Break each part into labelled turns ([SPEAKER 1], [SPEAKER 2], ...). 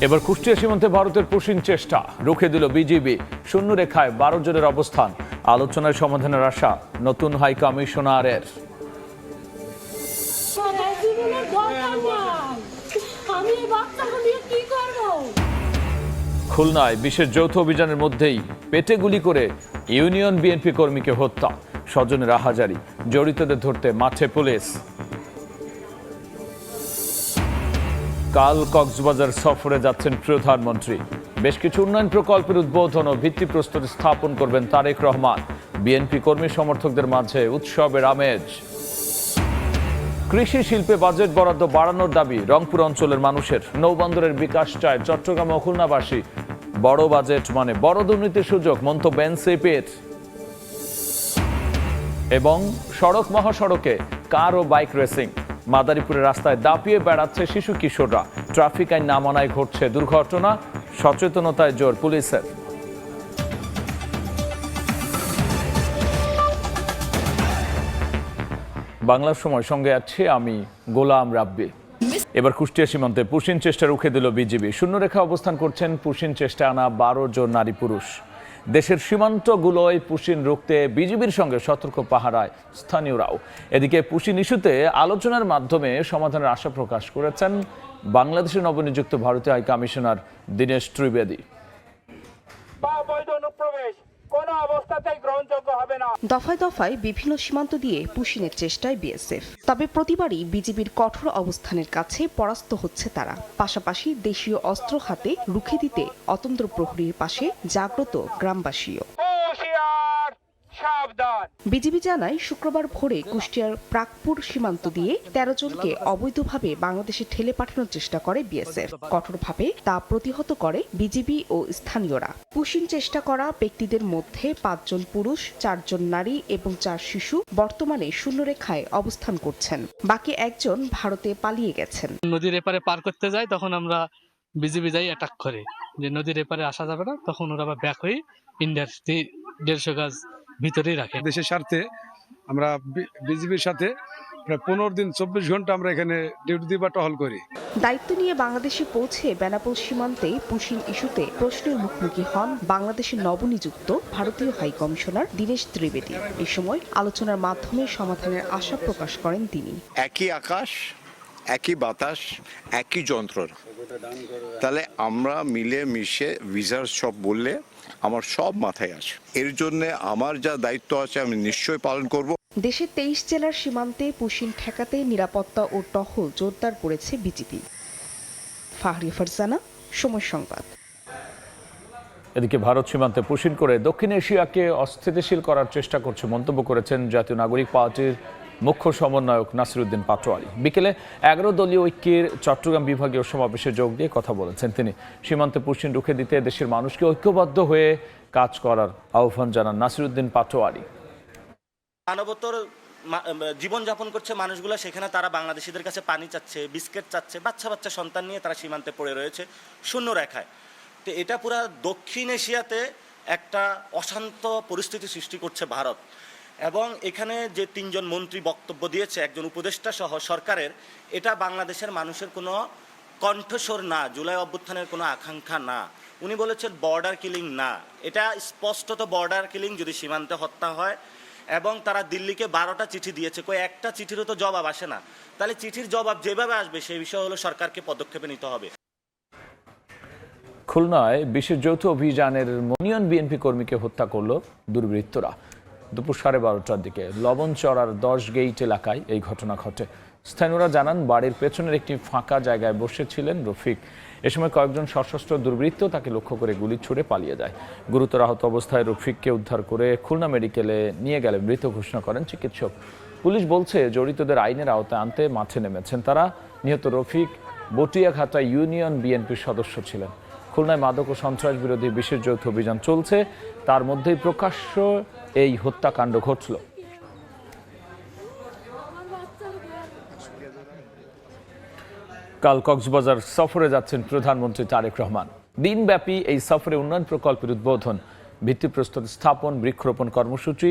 [SPEAKER 1] এবার কুষ্টিয়া সীমান্তে ভারতের পুশিং চেষ্টা রুখে দিল বিজিবি। শূন্য রেখায় 12 জনের অবস্থান। আলোচনায় সমাধানের আশা নতুন হাই কমিশনারের। খুলনায় বিশেষ যৌথ অভিযানের মধ্যেই পেটে গুলি করে ইউনিয়ন বিএনপি কর্মীকে হত্যা। স্বজনের আহাজারি, জড়িতদের ধরতে মাঠে পুলিশ। কাল কক্সবাজার সফরে যাচ্ছেন প্রধানমন্ত্রী। বেশ কিছু উন্নয়ন প্রকল্পের উদ্বোধন ও ভিত্তিপ্রস্তর স্থাপন করবেন তারেক রহমান। বিএনপি কর্মী সমর্থকদের মাঝে উৎসবের আমেজ। কৃষি শিল্পে বাজেট বরাদ্দ বাড়ানোর দাবি রংপুর অঞ্চলের মানুষের। নৌবন্দরের বিকাশ চায় চট্টগ্রাম ও খুলনাবাসী। বড় বাজেট মানে বড় দুর্নীতির সুযোগ, মন্তব্য এনসিপির। এবং সড়ক মহাসড়কে কার ও বাইক রেসিং। মাদারীপুরের রাস্তায় দাপিয়ে বেড়াচ্ছে শিশু কিশোররা। ট্রাফিক আইন না মানায় ঘটছে দুর্ঘটনা। সচেতনতায় জোর পুলিশের। বাংলার সময় সঙ্গে আছে আমি গোলাম রাব্বি। এবার কুষ্টিয়া সীমান্তে পুশিং চেষ্টা রুখে দিল বিজিবি। শূন্যরেখা অবস্থান করছেন পুশিং চেষ্টা আনা 12 জন নারী পুরুষ। দেশের সীমান্তগুলোয় পুশিং রুখতে বিজিবির সঙ্গে সতর্ক পাহারায় স্থানীয়রাও। এদিকে পুশিং ইস্যুতে আলোচনার মাধ্যমে সমাধানের আশা প্রকাশ করেছেন বাংলাদেশের নবনিযুক্ত ভারতীয় হাই কমিশনার দীনেশ ত্রিবেদী।
[SPEAKER 2] দফায় দফায় বিভিন্ন সীমান্ত দিয়ে পুশিংয়ের চেষ্টায় বিএসএফ, তবে প্রতিবারই বিজিবির কঠোর অবস্থানের কাছে পরাস্ত হচ্ছে তারা। পাশাপাশি দেশীয় অস্ত্র হাতে রুখে দিতে অতন্ত্র প্রহরীর পাশে জাগ্রত গ্রামবাসীও। বিজিবি জানায় শুক্রবার ভোরে কুষ্টিয়ার প্রাকপুর সীমান্ত দিয়ে 13 জনকে অবৈধভাবে বাংলাদেশে ঠেলে পাঠানোর চেষ্টা করে বিএসএফ। কঠোরভাবে তা প্রতিহত করে বিজিবি ও স্থানীয়রা। পুশিং চেষ্টা করা ব্যক্তিদের মধ্যে 5 জন পুরুষ, 4 জন নারী এবং 4 শিশু বর্তমানে শূন্যরেখায় অবস্থান করছেন। বাকি একজন ভারতে পালিয়ে গেছেন।
[SPEAKER 3] নদীর এপারে পার করতে যায়, তখন আমরা বিজিবি যাই অ্যাটাক করে যে নদীর এপারে আসা যাবে না। তখন ওরা আবার ব্যাক হয়ে ইন্ডিয়ার 150 গজ ভিতরেই রাখে।
[SPEAKER 4] দেশের স্বার্থে আমরা বিজিবির সাথে প্রায় 15 দিন 24 ঘন্টা আমরা এখানে ডিউটি দিয়ে টহল করি।
[SPEAKER 2] দায়িত্ব নিয়ে বাংলাদেশে পৌঁছে বেনাপোল সীমান্তে পুশিং ইস্যুতে প্রশ্নের মুখোমুখি হন বাংলাদেশের নবনিযুক্ত ভারতীয় হাই কমিশনার দীনেশ ত্রিবেদী। এই সময় আলোচনার মাধ্যমে সমাধানের আশা প্রকাশ করেন তিনি।
[SPEAKER 5] একই আকাশ, একই বাতাস, একই যন্ত্রণা। তাহলে আমরা মিলে মিশে ভিসার সব বললে আমার সব মাথায় আসে। এর জন্য আমার যা দায়িত্ব আছে আমি নিশ্চয়ই পালন করব।
[SPEAKER 2] দেশের 23 জেলার সীমান্তে পুশিং ঠেকাতে নিরাপত্তা ও টহল জোরদার করেছে বিজিবি। ফাহরিয়া ফারজানা, সময় সংবাদ।
[SPEAKER 1] এদিকে ভারত সীমান্তে পুশিং করে দক্ষিণ এশিয়াকে অস্থিতিশীল করার চেষ্টা করছে মন্তব্য করেছেন জাতীয় নাগরিক পার্টির মুখ্য সমন্বয়ক নাসিরউদ্দিন পাটোয়ারি। বিকেলে 11 দলীয় ঐক্যের চট্টগ্রাম বিভাগীয় সমাবেশে যোগ দিয়ে কথা বলেছেন তিনি। সীমান্তে পুশিং রুখে দিতে দেশের মানুষকে ঐক্যবদ্ধ হয়ে কাজ করার আহ্বান জানান নাসিরউদ্দিন পাটোয়ারি।
[SPEAKER 6] মানবতর জীবনযাপন করছে মানুষগুলো, সেখানে তারা বাংলাদেশিদের কাছে পানি চাচ্ছে, বিস্কিট চাচ্ছে, বাচ্চা বাচ্চা সন্তান নিয়ে তারা সীমান্তে পড়ে রয়েছে শূন্য রেখায়। তো এটা পুরা দক্ষিণ এশিয়াতে একটা অশান্ত পরিস্থিতি সৃষ্টি করছে ভারত। এবং এখানে যে 3 জন মন্ত্রী বক্তব্য দিয়েছে, একজন উপদেষ্টা সহ সরকারের, এটা বাংলাদেশের মানুষের কোনো কণ্ঠস্বর না, জুলাই অভ্যুত্থানের কোনো আকাঙ্ক্ষা না। উনি বলেছেন বর্ডার কিলিং না, এটা স্পষ্টত বর্ডার কিলিং যদি সীমান্তে হত্যা হয়। এবং তারা দিল্লিকে 12টা চিঠি দিয়েছে, কই একটা চিঠিরও তো জবাব আসে না। তাহলে চিঠির জবাব যেভাবে আসবে সেই বিষয় হলো সরকারকে পদক্ষেপ নিতে হবে।
[SPEAKER 1] খুলনায় বিশেষ যৌথ অভিযানের ইউনিয়ন বিএনপি কর্মীকে হত্যা করল দুর্বৃত্তরা। দুপুর 12:30টার দিকে লবণচড়ার 10 গেইট এলাকায় এই ঘটনা ঘটে। স্থানীয়রা জানান বাড়ির পেছনের একটি ফাঁকা জায়গায় বসেছিলেন রফিক। এ সময় কয়েকজন সশস্ত্র দুর্বৃত্ত তাকে লক্ষ্য করে গুলি ছুড়ে পালিয়ে যায়। গুরুতর আহত অবস্থায় রফিককে উদ্ধার করে খুলনা মেডিকেলে নিয়ে গেলে মৃত ঘোষণা করেন চিকিৎসক। পুলিশ বলছে জড়িতদের আইনের আওতায় আনতে মাঠে নেমেছেন তারা। নিহত রফিক বটিয়াঘাটা ইউনিয়ন বিএনপির সদস্য ছিলেন। খুলনায় মাদক ও সন্ত্রাস বিরোধী বিশেষ যৌথ অভিযান চলছে, তার মধ্যেই প্রকাশ্য এই হত্যাকাণ্ড ঘটল। কাল কক্সবাজার সফরে যাচ্ছেন প্রধানমন্ত্রী তারেক রহমান। দিনব্যাপী এই সফরে উন্নয়ন প্রকল্পের উদ্বোধন, ভিত্তিপ্রস্তর স্থাপন, বৃক্ষরোপণ কর্মসূচি,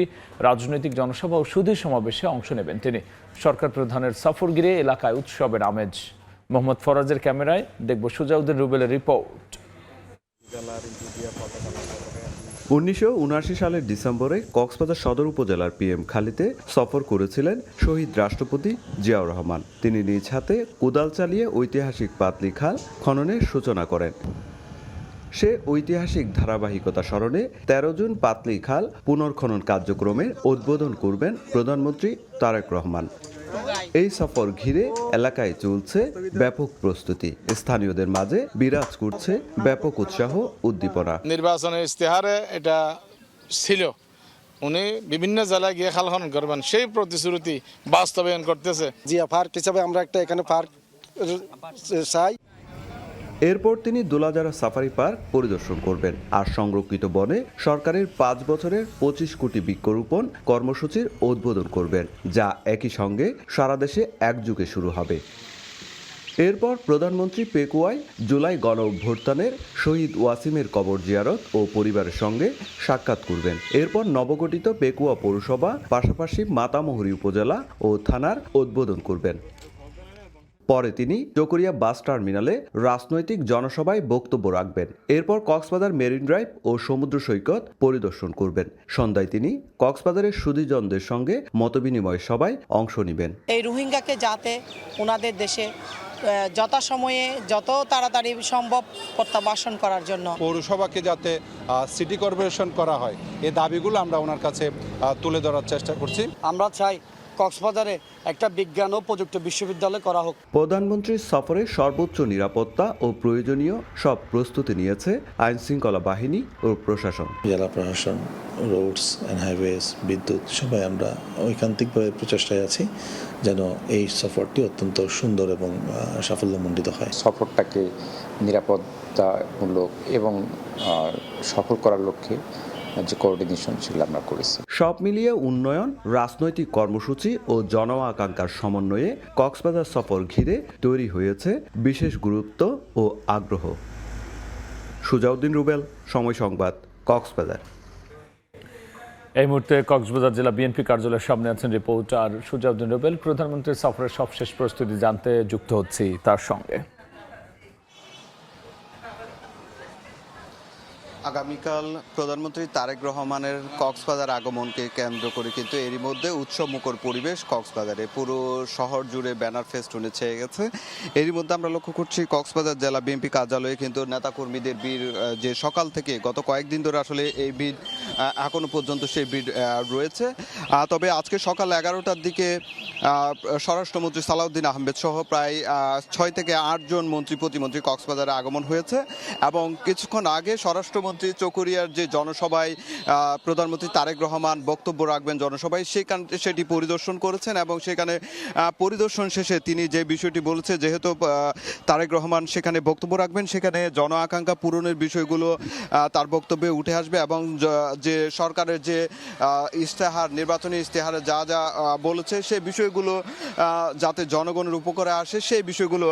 [SPEAKER 1] রাজনৈতিক জনসভা ও সুধী সমাবেশে অংশ নেবেন তিনি। সরকার প্রধানের সফর ঘিরে এলাকায় উৎসবের আমেজ। মোহাম্মদ ফরাজের ক্যামেরায় দেখব সুজাউদ্দিন রুবেলের রিপোর্ট।
[SPEAKER 7] 1979 সালের ডিসেম্বরে কক্সবাজার সদর উপজেলার PM খালিতে সফর করেছিলেন শহীদ রাষ্ট্রপতি জিয়াউর রহমান। তিনি নিজ হাতে কোদাল চালিয়ে ঐতিহাসিক পাতলি খাল খননের সূচনা করেন। সে ঐতিহাসিক ধারাবাহিকতা স্মরণে 13 জুন পাতলি খাল পুনর্খনন কার্যক্রমের উদ্বোধন করবেন প্রধানমন্ত্রী তারেক রহমান। এই সফর ঘিরে এলাকায় চলছে ব্যাপক প্রস্তুতি। স্থানীয়দের মাঝে বিরাজ করছে ব্যাপক উৎসাহ উদ্দীপনা।
[SPEAKER 8] নির্বাচনের ইস্তেহারে এটা ছিল, উনি বিভিন্ন জেলায় গিয়ে খাল খনন করবেন, সেই প্রতিশ্রুতি বাস্তবায়ন করতেছে।
[SPEAKER 9] জিয়া পার্ক হিসাবে আমরা একটা এখানে পার্ক চাই।
[SPEAKER 7] এরপর তিনি দুলাজারা সাফারি পার্ক পরিদর্শন করবেন আর সংরক্ষিত বনে সরকারের 5 বছরের 25 কোটি বৃক্ষরোপণ কর্মসূচির উদ্বোধন করবেন, যা একই সঙ্গে সারা দেশে একযুগে শুরু হবে। এরপর প্রধানমন্ত্রী পেকুয়ায় জুলাই গণ অভ্যুত্থানের শহীদ ওয়াসিমের কবর জিয়ারত ও পরিবারের সঙ্গে সাক্ষাৎ করবেন। এরপর নবগঠিত পেকুয়া পৌরসভা পাশাপাশি মাতামুহুরী উপজেলা ও থানার উদ্বোধন করবেন। পরে তিনি চকরিয়া বাস টার্মিনালে রাজনৈতিক জনসভায় বক্তব্য রাখবেন। এরপর কক্সবাজার মেরিন ড্রাইভ ও সমুদ্র সৈকত পরিদর্শন করবেন। সন্ধ্যায় তিনি কক্সবাজারের সুধীজনদের সঙ্গে মতবিনিময় সভায় অংশ নেবেন।
[SPEAKER 10] এই রোহিঙ্গাকে যাতে ওনাদের দেশে যথাসময়ে যত তাড়াতাড়ি সম্ভব প্রত্যাবাসন করার জন্য
[SPEAKER 11] পৌরসভাকে যাতে সিটি কর্পোরেশন করা হয়, এই দাবিগুলো আমরা ওনার কাছে তুলে ধরার চেষ্টা করছি।
[SPEAKER 9] আমরা চাই কক্সবাজারে একটা বিজ্ঞান ও প্রযুক্তি বিশ্ববিদ্যালয় করা হোক।
[SPEAKER 7] প্রধানমন্ত্রীর সফরে সর্বোচ্চ নিরাপত্তা ও প্রয়োজনীয় সব প্রস্তুতি নিয়েছে আইন শৃঙ্খলা বাহিনী ও প্রশাসন।
[SPEAKER 12] জেলা প্রশাসন, রোডস অ্যান্ড হাইওয়েজ, বিদ্যুৎ, সবাই আমরা ঐকান্তিকভাবে প্রচেষ্টায় আছি যেন এই সফরটি অত্যন্ত সুন্দর এবং সাফল্যমণ্ডিত হয়।
[SPEAKER 13] সফরটাকে নিরাপত্তামূলক এবং সফল করার লক্ষ্যে যে কোঅর্ডিনেশন সেগুলো আমরা করেছি।
[SPEAKER 7] সব মিলিয়ে উন্নয়ন, রাজনৈতিক কর্মসূচি ও জন আকাঙ্ক্ষার সমন্বয়ে কক্সবাজার সফর ঘিরে তৈরি হয়েছে বিশেষ গুরুত্ব ও আগ্রহ। সুজাউদ্দিন রুবেল, সময় সংবাদ, কক্সবাজার।
[SPEAKER 1] এই মুহূর্তে কক্সবাজার জেলা বিএনপি কার্যালয়ের সামনে আছেন রিপোর্টার সুজাউদ্দিন রুবেল। প্রধানমন্ত্রীর সফরের সবশেষ প্রস্তুতি জানতে যুক্ত হচ্ছি তার সঙ্গে।
[SPEAKER 14] আগামীকাল প্রধানমন্ত্রী তারেক রহমানের কক্সবাজার আগমনকে কেন্দ্র করে কিন্তু এরই মধ্যে উৎসবমুখর পরিবেশ কক্সবাজারে। পুরো শহর জুড়ে ব্যানার ফেস্টুনে ছেয়ে গেছে। এরই মধ্যে আমরা লক্ষ্য করছি কক্সবাজার জেলা বিএনপি কার্যালয়ে কিন্তু নেতাকর্মীদের ভিড় যে সকাল থেকে গত কয়েকদিন ধরে আসলে এই ভিড় এখনো পর্যন্ত সেই ভিড় রয়েছে। তবে আজকে সকাল 11টার দিকে স্বরাষ্ট্রমন্ত্রী সালাউদ্দিন আহমেদ সহ প্রায় 6 থেকে 8 জন মন্ত্রী প্রতিমন্ত্রী কক্সবাজারে আগমন হয়েছে এবং কিছুক্ষণ আগে স্বরাষ্ট্রমন্ত্রী চকরিয়ার যে জনসভায় প্রধানমন্ত্রী তারেক রহমান বক্তব্য রাখবেন জনসভায়, সেটি পরিদর্শন করেছেন এবং সেখানে পরিদর্শন শেষে তিনি যে বিষয়টি বলেছে, যেহেতু তারেক রহমান সেখানে বক্তব্য রাখবেন, সেখানে জন আকাঙ্ক্ষা পূরণের বিষয়গুলো তার বক্তব্যে উঠে আসবে এবং যে সরকারের যে ইশতেহার, নির্বাচনী ইশতেহারে যা যা বলেছে সেই বিষয়গুলো যাতে জনগণের উপকারে আসে সেই বিষয়গুলো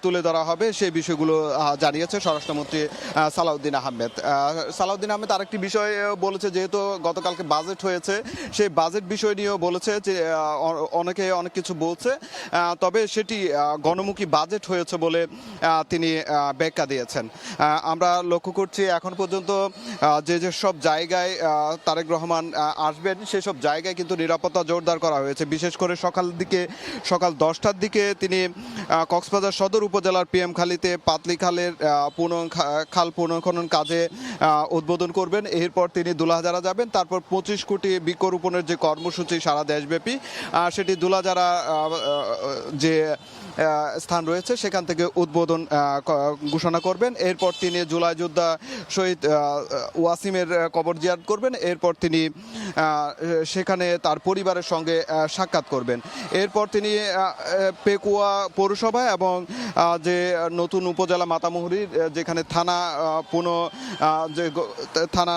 [SPEAKER 14] তুলে ধরা হবে, সেই বিষয়গুলো জানিয়েছে স্বরাষ্ট্রমন্ত্রী সালাউদ্দিন আহমেদ। সালাউদ্দিন আহমেদ আরেকটি বিষয় বলেছে, যেহেতু গতকালকে বাজেট হয়েছে, সেই বাজেট বিষয় নিয়েও বলেছে যে অনেকে অনেক কিছু বলছে, তবে সেটি গণমুখী বাজেট হয়েছে বলে তিনি ব্যাখ্যা দিয়েছেন। আমরা লক্ষ্য করছি এখন পর্যন্ত যে সব জায়গায় তারেক রহমান আসবেন সেসব জায়গায় কিন্তু নিরাপত্তা জোরদার করা হয়েছে। বিশেষ করে সকাল 10টার দিকে তিনি কক্সবাজার সদর উপজেলার PM খালিতে পাতলি খালের খাল পুনর্খনন কাজে উদ্বোধন করবেন। এরপর তিনি দুলাজারা যাবেন, তারপর 25 কোটি বৃক্ষরোপণের যে কর্মসূচি সারা দেশব্যাপী, সেটি দুলাজারা যে স্থান রয়েছে সেখান থেকে উদ্বোধন ঘোষণা করবেন। এরপর তিনি জুলাই যোদ্ধা শহীদ ওয়াসিমের কবর জিয়ারত করবেন। এরপর তিনি সেখানে তার পরিবারের সঙ্গে সাক্ষাৎ করবেন। এরপর তিনি পেকুয়া পৌরসভা এবং যে নতুন উপজেলা মাতামুহুরীর যেখানে থানা যে থানা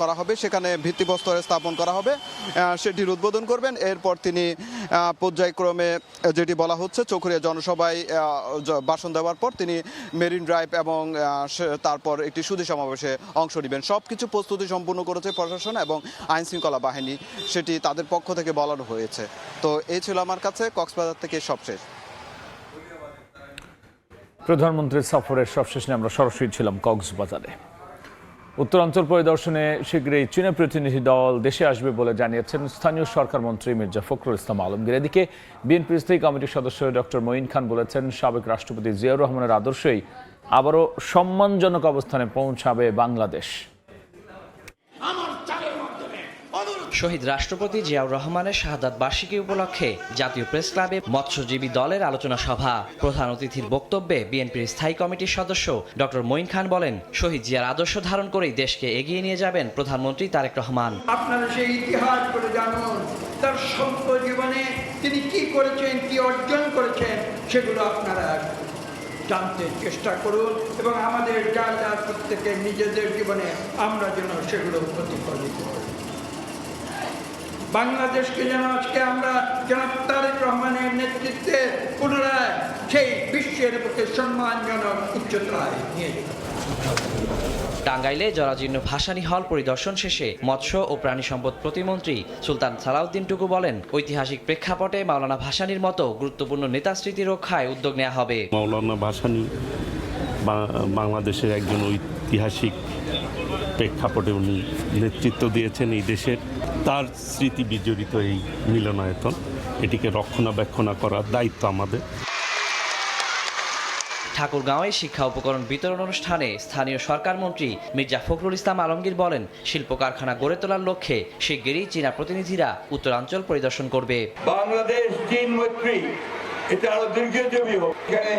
[SPEAKER 14] করা হবে, সেখানে ভিত্তিপ্রস্তর স্থাপন করা হবে, সেটির উদ্বোধন করবেন। এরপর তিনি পর্যায়ক্রমে যেটি বলা হচ্ছে চকরিয়া জনসভায় ভাষণ দেওয়ার পর তিনি মেরিন ড্রাইভ এবং তারপর একটি সুধী সমাবেশে অংশ নেবেন। সবকিছু প্রস্তুতি সম্পূর্ণ করেছে প্রশাসন এবং আইন শৃঙ্খলা বাহিনী, সেটি তাদের পক্ষ থেকে বলানো হয়েছে। তো এই ছিল আমার কাছে কক্সবাজার থেকে সবশেষ।
[SPEAKER 1] প্রধানমন্ত্রীর সফরের সবশেষ নিয়ে আমরা সরাসরি ছিলাম কক্সবাজারে। উত্তরাঞ্চল পরিদর্শনে শীঘ্রই চীনা প্রতিনিধি দল দেশে আসবে বলে জানিয়েছেন স্থানীয় সরকার মন্ত্রী মির্জা ফখরুল ইসলাম আলমগীর। এদিকে বিএনপির স্থায়ী কমিটির সদস্য ডক্টর মঈন খান বলেছেন, সাবেক রাষ্ট্রপতি জিয়াউর রহমানের আদর্শই আবারও সম্মানজনক অবস্থানে পৌঁছাবে বাংলাদেশ।
[SPEAKER 15] শহীদ রাষ্ট্রপতি জিয়াউর রহমানের শাহাদাত বার্ষিকী উপলক্ষে জাতীয় প্রেস ক্লাবে মৎস্যজীবী দলের আলোচনা সভা। প্রধান অতিথির বক্তব্যে বিএনপির স্থায়ী কমিটির সদস্য ডক্টর মঈন খান বলেন, শহীদ জিয়ার আদর্শ ধারণ করেই দেশকে এগিয়ে নিয়ে যাবেন প্রধানমন্ত্রী তারেক রহমান।
[SPEAKER 16] আপনারা সেই ইতিহাস করে জানুন, তার সম্পূর্ণ জীবনে তিনি কি করেছেন, কি অর্জন করেছেন, সেগুলো আপনারা জানতে চেষ্টা করুন এবং আমাদের যার যার প্রত্যেকের নিজেদের জীবনে আমরা যেন সেগুলো প্রতিফলিত করি। বাংলাদেশকে যেন আজকে আমরা জনাব তারেক রহমানের নেতৃত্বে পুনরায় সেই বিশ্বের বুকে সম্মানজনক উচ্চতায় নিয়ে যেতে।
[SPEAKER 15] টাঙ্গাইলে জরাজীর্ণ ভাসানী হল পরিদর্শন শেষে মৎস্য ও প্রাণী সম্পদ প্রতিমন্ত্রী সুলতান সালাউদ্দিন টুকু বলেন, ঐতিহাসিক প্রেক্ষাপটে মাওলানা ভাসানীর মতো গুরুত্বপূর্ণ নেতা স্মৃতি রক্ষায় উদ্যোগ নেওয়া হবে।
[SPEAKER 17] মাওলানা ভাসানী বাংলাদেশের একজন ঐতিহাসিক প্রেক্ষাপটে উনি নেতৃত্ব দিয়েছেন এই দেশের। তার স্মৃতি বিজড়িত এই মিলনায়তন, এটিকে রক্ষণাবেক্ষণ করার দায়িত্ব আমাদের।
[SPEAKER 15] ঠাকুরগাঁওয়ে শিক্ষা উপকরণ বিতরণ অনুষ্ঠানে স্থানীয় সরকার মন্ত্রী মির্জা ফখরুল ইসলাম আলমগীর বলেন, শিল্প কারখানা গড়ে তোলার লক্ষ্যে শিগগিরই চীনা প্রতিনিধিরা উত্তরাঞ্চল পরিদর্শন করবে।
[SPEAKER 18] বাংলাদেশ চীন মৈত্রী এটা আরো দীর্ঘজীবী হোক। এখানে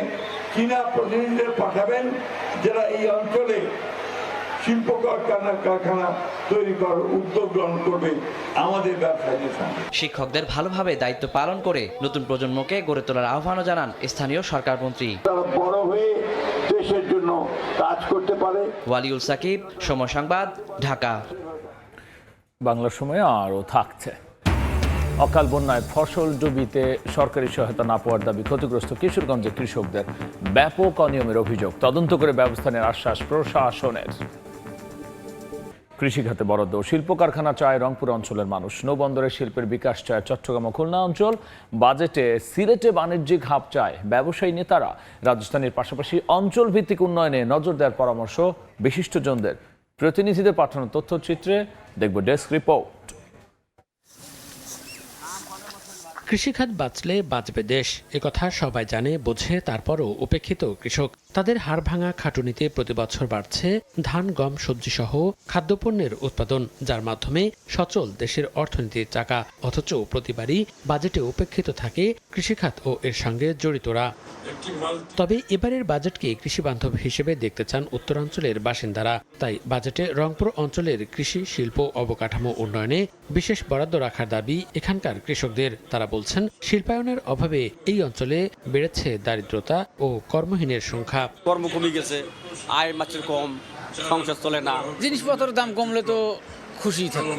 [SPEAKER 18] চীনা প্রতিনিধিদের পাঠাবেন যারা এই অঞ্চলে শিল্প কারখানা তৈরি করার উদ্যোগ গ্রহণ করবে আমাদের ব্যবসায়ীদের সঙ্গে।
[SPEAKER 15] শিক্ষকদের ভালোভাবে দায়িত্ব পালন করে নতুন প্রজন্মকে গড়ে তোলার আহ্বানও জানান স্থানীয় সরকার মন্ত্রী।
[SPEAKER 18] তারা বড় হয়ে দেশের জন্য কাজ করতে পারে।
[SPEAKER 15] ওয়ালিউল সাকিব, সময় সংবাদ, ঢাকা।
[SPEAKER 1] বাংলা সময়ে আরও থাকছে। অকাল বন্যায় ফসল ডুবিতে সরকারি সহায়তা না পাওয়ার দাবি ক্ষতিগ্রস্ত কিশোরগঞ্জের কৃষকদের। ব্যাপক অনিয়মের অভিযোগ, তদন্ত করে ব্যবস্থা নেওয়ার আশ্বাস প্রশাসনের। কৃষিখাতে বরাদ্দ, শিল্প কারখানা চায় রংপুর অঞ্চলের মানুষ। নৌবন্দরের শিল্পের বিকাশ চায় চট্টগ্রাম ও খুলনা অঞ্চল। বাজেটে সিলেটে বাণিজ্যিক হাব চায় ব্যবসায়ী নেতারা। রাজধানীর পাশাপাশি অঞ্চল ভিত্তিক উন্নয়নে নজর দেওয়ার পরামর্শ বিশিষ্টজনদের। প্রতিনিধিদের পাঠানো তথ্যচিত্রে দেখব ডেস্ক রিপোর্ট।
[SPEAKER 19] কৃষিখাত বাঁচলে বাঁচবে দেশ, একথা সবাই জানে বোঝে, তারপরও উপেক্ষিত কৃষক। তাদের হাড় ভাঙা খাটুনিতে প্রতি বছর বাড়ছে ধান, গম, সবজি সহ খাদ্যপণ্যের উৎপাদন, যার মাধ্যমে সচল দেশের অর্থনীতির চাকা। অথচ প্রতিবারই বাজেটে উপেক্ষিত থাকে কৃষিখাত ও এর সঙ্গে জড়িতরা। তবে এবারের বাজেটকে কৃষি বান্ধব হিসেবে দেখতে চান উত্তরাঞ্চলের বাসিন্দারা। তাই বাজেটে রংপুর অঞ্চলের কৃষি, শিল্প, অবকাঠামো উন্নয়নে বিশেষ বরাদ্দ রাখার দাবি এখানকার কৃষকদের। তারা বলছেন, শিল্পায়নের অভাবে এই অঞ্চলে বেড়েছে দারিদ্রতা ও কর্মহীনের সংখ্যা।
[SPEAKER 20] কর্ম কমে গেছে, আয় মাছের কম, সংসার চলে না। জিনিসপত্রের দাম কমলে তো খুশি থাকবো,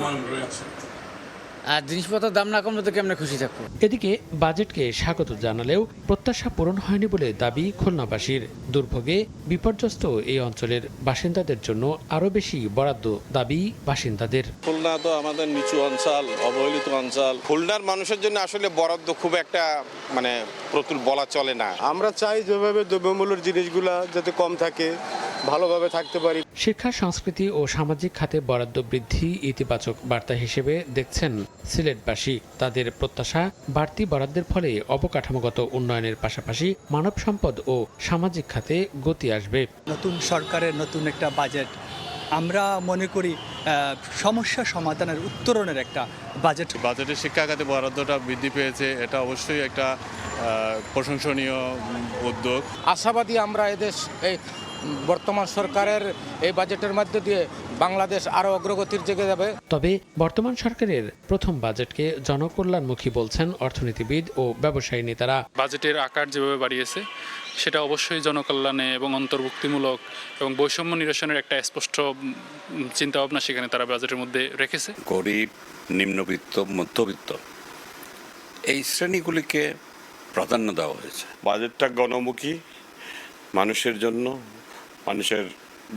[SPEAKER 20] আর জিনিসপত্রের দাম না কমলে তো কেমনে খুশি থাকবো।
[SPEAKER 19] এদিকে বাজেটকে স্বাগত জানালেও প্রত্যাশা পূরণ হয়নি বলে দাবি খুলনাবাসীর। দুর্ভোগে বিপর্যস্ত এই অঞ্চলের বাসিন্দাদের জন্য আরো বেশি বরাদ্দ দাবি বাসিন্দাদের।
[SPEAKER 8] খুলনা তো আমাদের নিচু অঞ্চল, অবহেলিত অঞ্চল। খুলনার মানুষের জন্য আসলে বরাদ্দ খুব একটা প্রচুর বলা চলে না।
[SPEAKER 21] আমরা চাই যেভাবে দ্রব্যমূল্যের জিনিসগুলা যাতে কম থাকে, ভালোভাবে থাকতে পারি।
[SPEAKER 19] শিক্ষা, সংস্কৃতি ও সামাজিক খাতে বরাদ্দ বৃদ্ধি ইতিবাচক বার্তা হিসেবে দেখছেন সিলেটবাসী। তাদের প্রত্যাশা, বাড়তি বরাদ্দের ফলে অবকাঠামোগত উন্নয়নের পাশাপাশি মানব সম্পদ ও সামাজিক খাতে গতি আসবে।
[SPEAKER 22] নতুন সরকারের নতুন একটা বাজেট, আমরা মনে করি সমস্যা সমাধানের উত্তরণের একটা বাজেট।
[SPEAKER 23] বাজেটে শিক্ষা খাতে বরাদ্দটা বৃদ্ধি পেয়েছে, এটা অবশ্যই একটা প্রশংসনীয় উদ্যোগ।
[SPEAKER 24] আশাবাদী আমরা এদেশ এই বর্তমান সরকারের এই বাজেটের মধ্য দিয়ে বাংলাদেশ আরো অগ্রগতির দিকে যাবে।
[SPEAKER 19] তবে বর্তমান সরকারের প্রথম বাজেটকে জনকল্যাণমুখী বলছেন অর্থনীতিবিদ ও ব্যবসায়ী নেতারা।
[SPEAKER 25] বাজেটের আকার যেভাবে বাড়িয়েছে সেটা অবশ্যই জনকল্যাণে এবং অন্তর্ভুক্তিমূলক এবং বৈষম্য নিরসনের একটা স্পষ্ট চিন্তাভাবনা সেখানে তারা বাজেটের মধ্যে রেখেছে।
[SPEAKER 5] গরিব, নিম্নবিত্ত, মধ্যবিত্ত এই শ্রেণীগুলিকে প্রাধান্য দেওয়া হয়েছে।
[SPEAKER 26] বাজেটটা গণমুখী, মানুষের জন্য, মানুষের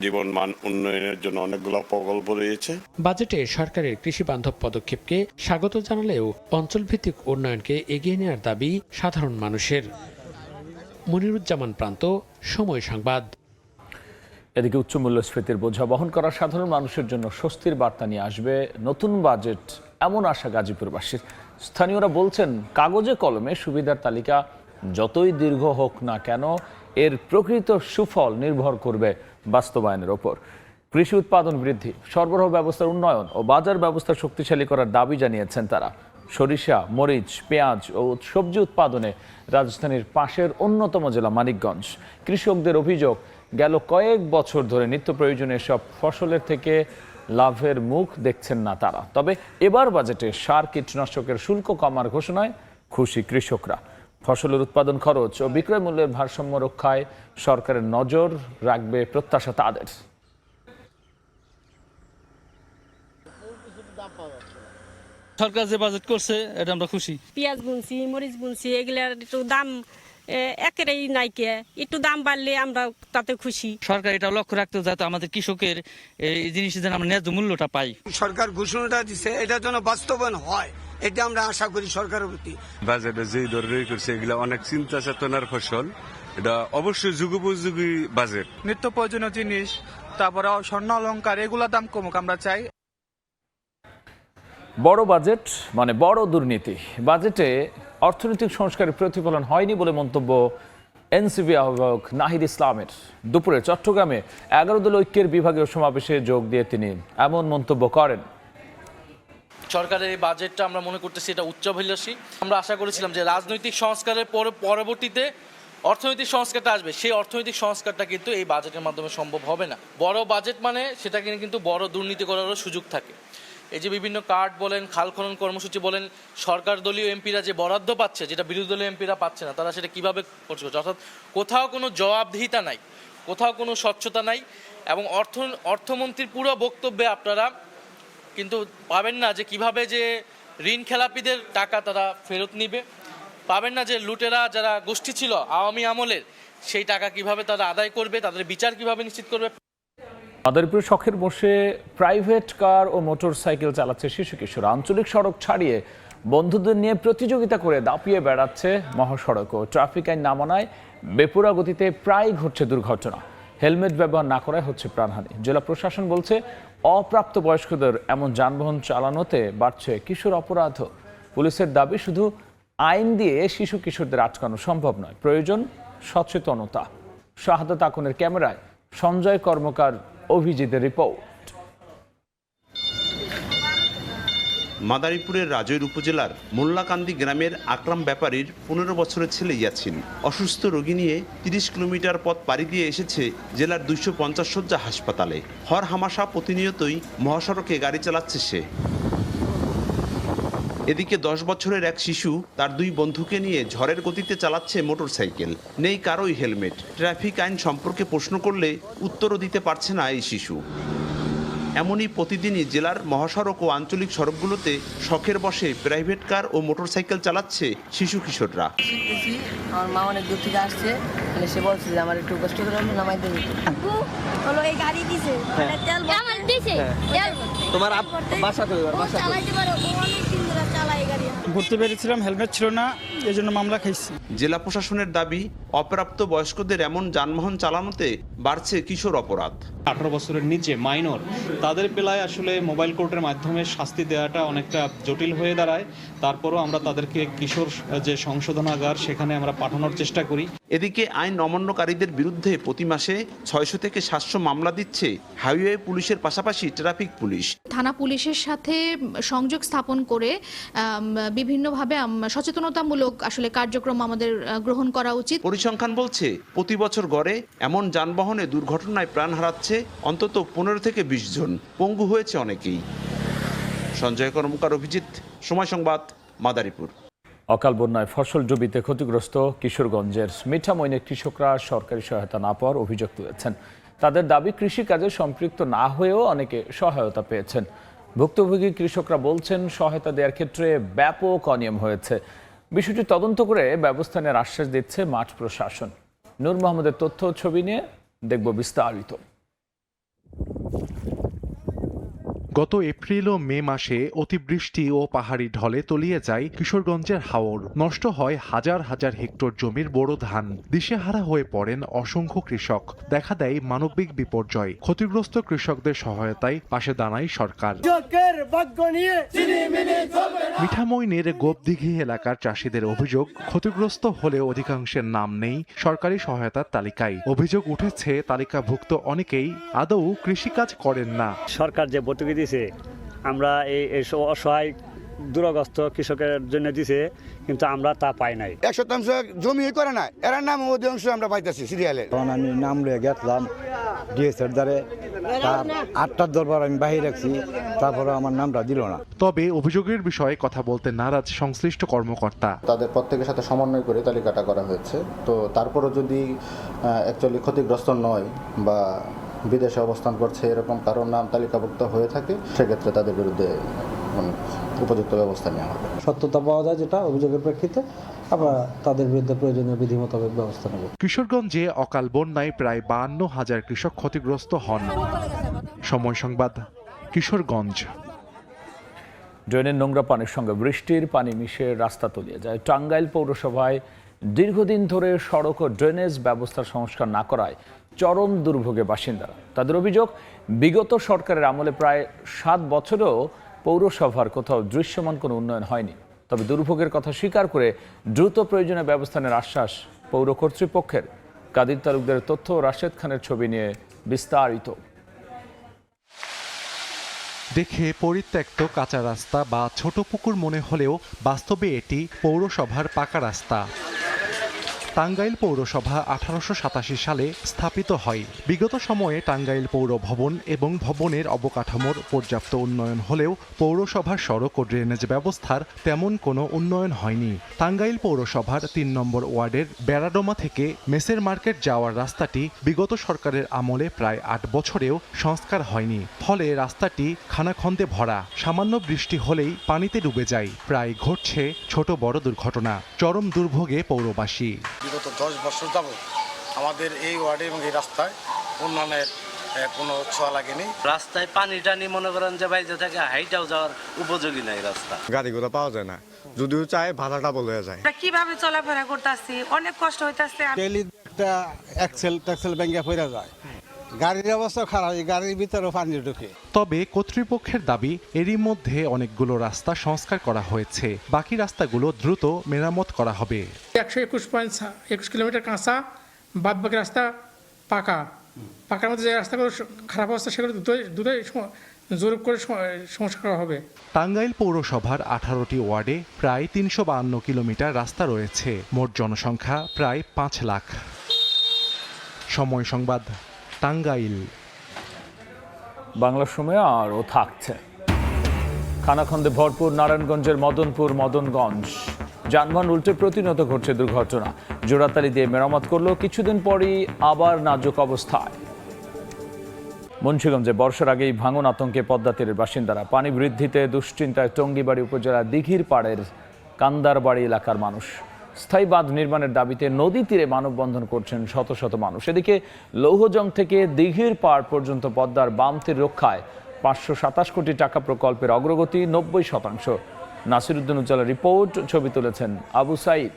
[SPEAKER 26] জীবন মান উন্নয়নের জন্য অনেকগুলো প্রকল্প রয়েছে।
[SPEAKER 19] বাজেটে সরকারের কৃষি বান্ধব পদক্ষেপকে স্বাগত জানালেও অঞ্চলভিত্তিক উন্নয়নকে এগিয়ে নেওয়ার দাবি সাধারণ মানুষের। মনিরুজ্জামান প্রান্ত, সময় সংবাদ।
[SPEAKER 1] এদিকে উচ্চ মূল্যস্ফীতির বোঝা বহন করা সাধারণ মানুষের জন্য স্বস্তির বার্তা নিয়ে আসবে নতুন বাজেট, এমন আশা গাজীপুরবাসীর। স্থানীয়রা বলছেন, কাগজে কলমে সুবিধার তালিকা যতই দীর্ঘ হোক না কেন, এর প্রকৃত সুফল নির্ভর করবে বাস্তবায়নের ওপর। কৃষি উৎপাদন বৃদ্ধি, সরবরাহ ব্যবস্থার উন্নয়ন ও বাজার ব্যবস্থা শক্তিশালী করার দাবি জানিয়েছেন তারা। সরিষা, মরিচ, পেঁয়াজ ও সবজি উৎপাদনে রাজধানীর পাশের অন্যতম জেলা মানিকগঞ্জ। কৃষকদের অভিযোগ, গেল কয়েক বছর ধরে নিত্য প্রয়োজনীয় সব ফসলের থেকে লাভের মুখ দেখছেন না তারা। তবে এবার বাজেটে সার কীটনাশকের শুল্ক কমার ঘোষণায় খুশি কৃষকরা। ফসলের উৎপাদন খরচ ও বিক্রয় মূল্যের ভারসাম্য রক্ষায় সরকারের নজর রাখবে প্রত্যাশা তাদের।
[SPEAKER 2] সরকার যে বাজেট করছে এটা আমরা খুশি।
[SPEAKER 3] পেঁয়াজ বুনছি, মরিচ বুনছি, এগুলার একটু দাম একেবারেই নাইকে, একটু দাম বাড়লে আমরা তাতে খুশি।
[SPEAKER 2] সরকার এটা লক্ষ্য রাখতে যাতে আমাদের কৃষকের এই জিনিস যেন আমরা ন্যায্য মূল্যটা পাই।
[SPEAKER 4] সরকার ঘোষণাটা দিচ্ছে এটা যেন বাস্তবায়ন হয়, এটা আমরা আশা করি সরকারের প্রতি।
[SPEAKER 6] বাজেটে যে ধরনের করছে এগুলা অনেক চিন্তা চেতনার ফসল, এটা অবশ্যই যুগোপযোগী বাজেট।
[SPEAKER 22] নিত্য প্রয়োজনীয় জিনিস, তারপরে স্বর্ণ অলংকার, এগুলা দাম কমুক আমরা চাই।
[SPEAKER 1] বড় বাজেট মানে বড় দুর্নীতি। বাজেটে অর্থনৈতিক সংস্কারের প্রতিফলন হয়নি বলে মন্তব্য এনসিপি আহ্বায়ক নাহিদ ইসলামের। দুপুরে চট্টগ্রামে 11 দল ঐক্যের বিভাগীয় সমাবেশে যোগ দিয়ে তিনি এমন মন্তব্য করেন।
[SPEAKER 2] সরকারের এই বাজেটটা আমরা মনে করতেছি এটা উচ্চাভিলাষী। আমরা আশা করেছিলাম যে রাজনৈতিক সংস্কারের পরবর্তীতে অর্থনৈতিক সংস্কারটা আসবে, সেই অর্থনৈতিক সংস্কারটা কিন্তু এই বাজেটের মাধ্যমে সম্ভব হবে না। বড় বাজেট মানে সেটাকে কিন্তু বড় দুর্নীতি করারও সুযোগ থাকে। এই যে বিভিন্ন কার্ড বলেন, খাল খনন কর্মসূচি বলেন, সরকার দলীয় এমপিরা যে বরাদ্দ পাচ্ছে যেটা বিরোধী দলীয় এমপিরা পাচ্ছে না, তারা সেটা কিভাবে খরচ করছে। অর্থাৎ কোথাও কোনো জবাবদিহিতা নাই, কোথাও কোনো স্বচ্ছতা নাই। এবং অর্থমন্ত্রীর পুরো বক্তব্যে আপনারা কিন্তু পাবেন না যে কিভাবে যে ঋণ খেলাপিদের টাকা তারা ফেরত নিবে, পাবেন না যে লুটেরা যারা গোষ্ঠী ছিল আওয়ামী আমলের সেই টাকা কিভাবে তারা আদায় করবে, তাদের বিচার কিভাবে নিশ্চিত করবে।
[SPEAKER 1] মাদারীপুর শখের বসে প্রাইভেট কার ও মোটর সাইকেল চালাচ্ছে শিশু কিশোর। আঞ্চলিক সড়ক ছাড়িয়ে বন্ধুদের নিয়ে প্রতিযোগিতা করে দাপিয়ে বেড়াচ্ছে মহাসড়ক ও ট্রাফিক আইন না মানায় বেপরোয়া গতিতে প্রায় ঘটছে দুর্ঘটনা। হেলমেট ব্যবহার না করায় হচ্ছে প্রাণহানি। জেলা প্রশাসন বলছে, অপ্রাপ্ত বয়স্কদের এমন যানবাহন চালানোতে বাড়ছে কিশোর অপরাধ। পুলিশের দাবি, শুধু আইন দিয়ে শিশু কিশোরদের আটকানো সম্ভব নয়, প্রয়োজন সচেতনতা। শাহাদাত আকনের ক্যামেরায় সঞ্জয় কর্মকার, অভিজিতের রিপোর্ট।
[SPEAKER 10] মাদারীপুরের রাজৈর উপজেলার মোল্লাকান্দি গ্রামের আকরাম ব্যাপারীর 15 বছরের ছেলে ইয়াছিন অসুস্থ রোগী নিয়ে 30 কিলোমিটার পথ পাড়ি দিয়ে এসেছে জেলার 250 শয্যা হাসপাতালে। হর হামাশা প্রতিনিয়তই মহাসড়কে গাড়ি চালাচ্ছে সে। এদিকে 10 বছরের এক শিশু তার 2 বন্ধুকে নিয়ে ঝড়ের গতিতে চালাচ্ছে মোটরসাইকেল। নেই কারোই হেলমেট। ট্রাফিক আইন সম্পর্কে প্রশ্ন করলে উত্তরও দিতে পারছে না এই শিশু। এমনই প্রতিদিনই জেলার মহাসড়ক ও আঞ্চলিক সড়কগুলোতে শখের বসে প্রাইভেট কার ও মোটরসাইকেল চালাচ্ছে শিশু কিশোররা।
[SPEAKER 11] আমার মা অনেক দূর থেকে আসছে, সে বলছে যে আমার একটু কষ্ট করে নামাই দেবে।
[SPEAKER 27] হলো এই গাড়ি দিছে, তেল আমার দিছে,
[SPEAKER 11] তোমার বাসা কই? বাসা
[SPEAKER 27] চালাইতে পারো, অনেক দিন ধরে চালাই গাড়ি।
[SPEAKER 22] ঘুরতে বেরিয়েছিলাম, হেলমেট ছিল না, এই জন্য মামলা খাইছি।
[SPEAKER 10] জেলা প্রশাসনের দাবি, অপ্রাপ্ত বয়স্কদের এমন যানবাহন চালানোতে বাড়ছে কিশোর অপরাধ।
[SPEAKER 28] 18 বছরের নিচে মাইনর, তাদের বেলায় আসলে মোবাইল কোর্টের মাধ্যমে শাস্তি দেওয়াটা অনেকটা জটিল হয়ে দাঁড়ায়। তারপরও আমরা তাদেরকে কিশোর যে সংশোধনাগার সেখানে আমরা পাঠানোর চেষ্টা করি।
[SPEAKER 10] এদিকে আইন অমান্যকারীদের বিরুদ্ধে প্রতি মাসে 600 থেকে 700 মামলা দিচ্ছে হাইওয়ে পুলিশের পাশাপাশি ট্রাফিক পুলিশ।
[SPEAKER 29] থানা পুলিশের সাথে সংযোগ স্থাপন করে বিভিন্নভাবে সচেতনতামূলক আসলে কার্যক্রম আমাদের গ্রহণ করা উচিত।
[SPEAKER 10] পরিসংখ্যান বলছে, প্রতি বছর গড়ে এমন যানবাহনে দুর্ঘটনায় প্রাণ হারাচ্ছে অন্তত 15 থেকে 20 জন। পঙ্গু হয়েছে অনেকেই। সঞ্জয় কর্মকার, অভিজিৎ, সময় সংবাদ, মাদারীপুর।
[SPEAKER 1] অকাল বন্যায় ফসল জমিতে ক্ষতিগ্রস্ত কিশোরগঞ্জের মিঠামইনের কৃষকরা সরকারি সহায়তা না পাওয়ার অভিযোগ তুলেছেন। তাদের দাবি, কৃষিকাজে সম্পৃক্ত না হয়েও অনেকে সহায়তা পেয়েছেন। ভুক্তভোগী কৃষকরা বলছেন, সহায়তা দেওয়ার ক্ষেত্রে ব্যাপক অনিয়ম হয়েছে। বিষয়টি তদন্ত করে ব্যবস্থা নেওয়ার আশ্বাস দিচ্ছে মাঠ প্রশাসন। নূর মোহাম্মদের তথ্য ছবি নিয়ে দেখব বিস্তারিত।
[SPEAKER 7] গত এপ্রিল ও মে মাসে অতিবৃষ্টি ও পাহাড়ি ঢলে তলিয়ে যায় কিশোরগঞ্জের হাওর। নষ্ট হয় হাজার হাজার হেক্টর জমির বোরো ধান। দিশেহারা হয়ে পড়েন অসংখ্য কৃষক। দেখা দেয় মানবিক বিপর্যয়। ক্ষতিগ্রস্ত কৃষকদের সহায়তায় পাশে দাঁড়ায় সরকার। মিঠামইনের গোপদিঘি এলাকার চাষিদের অভিযোগ, ক্ষতিগ্রস্ত হলেও অধিকাংশের নাম নেই সরকারি সহায়তার তালিকায়। অভিযোগ উঠেছে তালিকাভুক্ত অনেকেই আদৌ কৃষিকাজ করেন না।
[SPEAKER 9] সরকার যে ভর্তুকি দিয়েছে আমরা এই অসহায় দুরগ্রস্ত কৃষকের জন্য দিছে, কিন্তু আমরা তা পাই নাই।
[SPEAKER 12] 100% জমি করে না, এর নাম অধিকাংশ আমরা পাইতেছি সিরিয়ালে।
[SPEAKER 13] তখন আমি নাম লয়ে গেছিলাম ডিএসের দ্বারে, তার 8টার দরবার আমি বাহির রাখছি, তারপরে আমার নামটা দিল না।
[SPEAKER 7] তবে অভিযোগের বিষয়ে কথা বলতে নারাজ সংশ্লিষ্ট কর্মকর্তা।
[SPEAKER 14] তাদের প্রত্যেকের সাথে সমন্বয় করে তালিকাটা করা হয়েছে। তো তারপরও যদি অ্যাকচুয়ালি ক্ষতিগ্রস্ত নয় বা বিদেশে অবস্থান করছে এরকম কারোর নাম তালিকাভুক্ত হয়ে থাকে, সেক্ষেত্রে তাদের বিরুদ্ধে উপযুক্ত ব্যবস্থা নেওয়া হবে।
[SPEAKER 13] সত্যতা পাওয়া যায় যেটা অভিযোগের প্রেক্ষিতে আমরা তাদের বিরুদ্ধে প্রয়োজনীয় বিধি মোতাবেক ব্যবস্থা নেব।
[SPEAKER 7] কিশোরগঞ্জে অকাল বন্যায় প্রায় 52,000 কৃষক ক্ষতিগ্রস্ত হন। সময় সংবাদ, কিশোরগঞ্জ।
[SPEAKER 1] ড্রেনের নোংরা পানির সঙ্গে বৃষ্টির পানি মিশে রাস্তা তলিয়ে যায়। টাঙ্গাইল পৌরসভায় দীর্ঘদিন ধরে সড়ক ও ড্রেনেজ ব্যবস্থার সংস্কার না করায় চরম দুর্ভোগে বাসিন্দারা। তাদের অভিযোগ, বিগত সরকারের আমলে প্রায় 7 বছরেও পৌরসভার কোথাও দৃশ্যমান কোনো উন্নয়ন হয়নি। তবে দুর্ভোগের কথা স্বীকার করে দ্রুত প্রয়োজনীয় ব্যবস্থা নেওয়ার আশ্বাস পৌর কর্তৃপক্ষের। কাদির তালুকদারের তথ্য, রাশেদ খানের ছবি নিয়ে বিস্তারিত।
[SPEAKER 7] দেখে পরিত্যক্ত কাঁচা রাস্তা বা ছোট পুকুর মনে হলেও বাস্তবে এটি পৌরসভার পাকা রাস্তা। টাঙ্গাইল পৌরসভা 1887 সালে স্থাপিত হয়। বিগত সময়ে টাঙ্গাইল পৌর ভবন এবং ভবনের অবকাঠামোর পর্যাপ্ত উন্নয়ন হলেও পৌরসভার সড়ক ও ড্রেনেজ ব্যবস্থার তেমন কোনো উন্নয়ন হয়নি। টাঙ্গাইল পৌরসভার 3 নম্বর ওয়ার্ডের বেড়াডোমা থেকে মেসের মার্কেট যাওয়ার রাস্তাটি বিগত সরকারের আমলে প্রায় 8 বছরেও সংস্কার হয়নি। ফলে রাস্তাটি খানাখন্দে ভরা। সামান্য বৃষ্টি হলেই পানিতে ডুবে যায়। প্রায় ঘটছে ছোট বড় দুর্ঘটনা। চরম দুর্ভোগে পৌরবাসী।
[SPEAKER 15] বিগত 10 বছর যাবত আমাদের এই ওয়ার্ডে এবং এই রাস্তায় উন্নয়নের কোনো ছোঁয়া লাগেনি।
[SPEAKER 16] রাস্তায় পানি টানি মনে করেন যে বাইরে থেকে হাইটাও যাওয়ার উপযোগী নাই রাস্তা।
[SPEAKER 21] গাড়িগুলো পাওয়া যায় না, যদিও চায় ভাড়াটা বলে যায়।
[SPEAKER 27] কিভাবে চলাফেরা করতেছি, অনেক কষ্ট হইতাছে।
[SPEAKER 13] ডেইলি একটা এক্সেল ভেঙে পড়ে যায়, গাড়ির অবস্থা খারাপ, গাড়ির ভিতরে পানি ঢুকে।
[SPEAKER 7] তবে কর্তৃপক্ষের দাবি, এরই মধ্যে অনেকগুলো রাস্তা সংস্কার করা হয়েছে। বাকি রাস্তাগুলো দ্রুত মেরামত করা হবে।
[SPEAKER 17] 121 কিলোমিটার কাঁচা, বাদ বাকি রাস্তা পাকা। পাকার মধ্যে যে রাস্তাগুলো খারাপ অবস্থা সেগুলো দুটোই জোর করে সংস্কার করা হবে।
[SPEAKER 7] টাঙ্গাইল পৌরসভার 18টি ওয়ার্ডে প্রায় 352 কিলোমিটার রাস্তা রয়েছে। মোট জনসংখ্যা প্রায় 5 লাখ। সময় সংবাদ, টাঙ্গাইল।
[SPEAKER 1] বাংলার সময় আরও থাকছে। খানাখন্দে ভরপুর নারায়ণগঞ্জের মদনগঞ্জ। যানবাহন উল্টে প্রতিনিয়ত ঘটছে দুর্ঘটনা। জোড়াতালি দিয়ে মেরামত করলো, কিছুদিন পরই আবার নাজুক অবস্থায়। মুন্সিগঞ্জে বর্ষার আগেই ভাঙন আতঙ্কে পদ্মা তীরের বাসিন্দারা। পানি বৃদ্ধিতে দুশ্চিন্তায় টঙ্গিবাড়ি উপজেলা দিঘির পাড়ের কান্দারবাড়ি এলাকার মানুষ। স্থায়ী বাঁধ নির্মাণের দাবিতে নদী তীরে মানববন্ধন করছেন শত শত মানুষ। এদিকে লৌহজং থেকে দিঘির পাড় পর্যন্ত পদ্মার বাম তীর রক্ষায় 527 কোটি টাকা প্রকল্পের অগ্রগতি 90%। নাসিরউদ্দিন উজ্জ্বলের রিপোর্ট, ছবি তুলেছেন আবু সাইদ।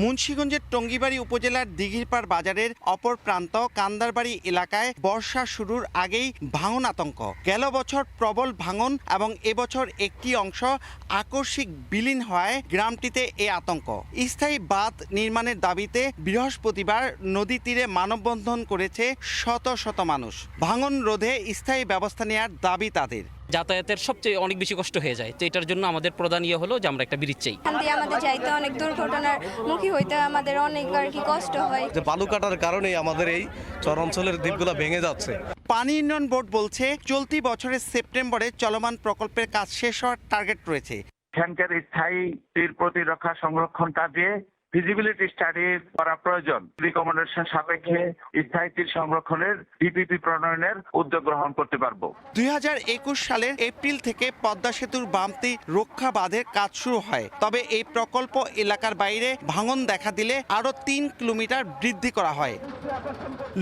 [SPEAKER 18] মুন্সিগঞ্জের টঙ্গিবাড়ি উপজেলার দিঘিরপাড় বাজারের অপর প্রান্ত কান্দারবাড়ি এলাকায় বর্ষা শুরুর আগেই ভাঙন আতঙ্ক। গেল বছর প্রবল ভাঙন এবং এবছর একটি অংশ আকস্মিক বিলীন হওয়ায় গ্রামটিতে এ আতঙ্ক। স্থায়ী বাঁধ নির্মাণের দাবিতে বৃহস্পতিবার নদী তীরে মানববন্ধন করেছে শত শত মানুষ। ভাঙন রোধে স্থায়ী ব্যবস্থা নেওয়ার দাবি তাদের।
[SPEAKER 30] যাতায়াতের সবচেয়ে অনেক বেশি কষ্ট হয়ে যায়, তো এটার জন্য আমাদের প্রধান হলো যে আমরা একটা ব্রিজ চাই।
[SPEAKER 27] আমাদের যাইতে অনেক দুর্ঘটনার মুখী হইতে আমাদের অনেক আর কি কষ্ট হয়।
[SPEAKER 31] যে বালু কাটার কারণে আমাদের এই চর অঞ্চলের দ্বীপগুলো ভেঙে যাচ্ছে।
[SPEAKER 18] পানি উন্নয়ন বোর্ড বলছে চলতি বছরের সেপ্টেম্বরে চলমান প্রকল্পের কাজ শেষ হওয়ার টার্গেট রয়েছে।
[SPEAKER 32] এখানকার স্থায়ী তীর প্রতিরক্ষা সংরক্ষণ কাজে
[SPEAKER 3] ফিজিবিলিটি স্টাডি করা প্রয়োজন। রিকমেন্ডেশন সাপেক্ষে স্থায়ী তীর সংরক্ষণের ডিপিপি প্রণয়নের উদ্যোগ গ্রহণ করতে পারবো।
[SPEAKER 18] 2021 সালের এপ্রিল থেকে পদ্মা সেতুর বামতি রক্ষা বাঁধের কাজ শুরু হয়। তবে এই প্রকল্প এলাকার বাইরে ভাঙন দেখা দিলে আরো 3 কিলোমিটার বৃদ্ধি করা হয়।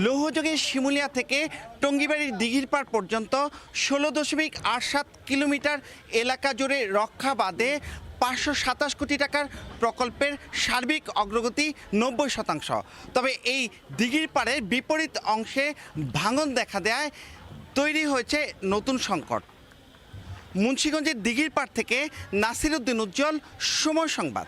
[SPEAKER 18] লৌহযোগের শিমুলিয়া থেকে টঙ্গিবাড়ির দিঘির পাড় পর্যন্ত 16.87 কিলোমিটার এলাকা জুড়ে রক্ষা বাঁধে 527 কোটি টাকার প্রকল্পের সার্বিক অগ্রগতি 90%। তবে এই দিঘির পাড়ের বিপরীত অংশে ভাঙন দেখা দেয় তৈরি হয়েছে নতুন সংকট। মুন্সিগঞ্জের দিঘির পাড় থেকে নাসির উদ্দিন উজ্জ্বল, সময় সংবাদ।